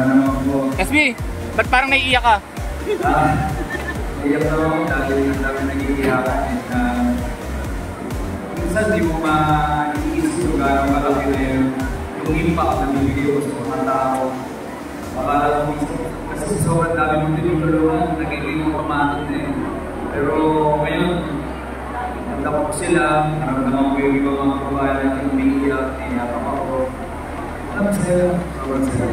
naman po. SB, ba't parang naiiyak ka? Naiiyak na ako dahil dami nag-iiyakan. Minsan di mo ma-iisip yung gano'ng malaki na yung impact na bibigay ko sa mga tao. Akala ko kasi sobrang dami mong tinutulungan, nagiging mo pamanod na eh. Pero ngayon, nagtapos ko sila, naramdaman ko yung ibang mga kabayan natin umiiyak, naiiyakan ako. Alam sa'yo, sobrang sa'yo.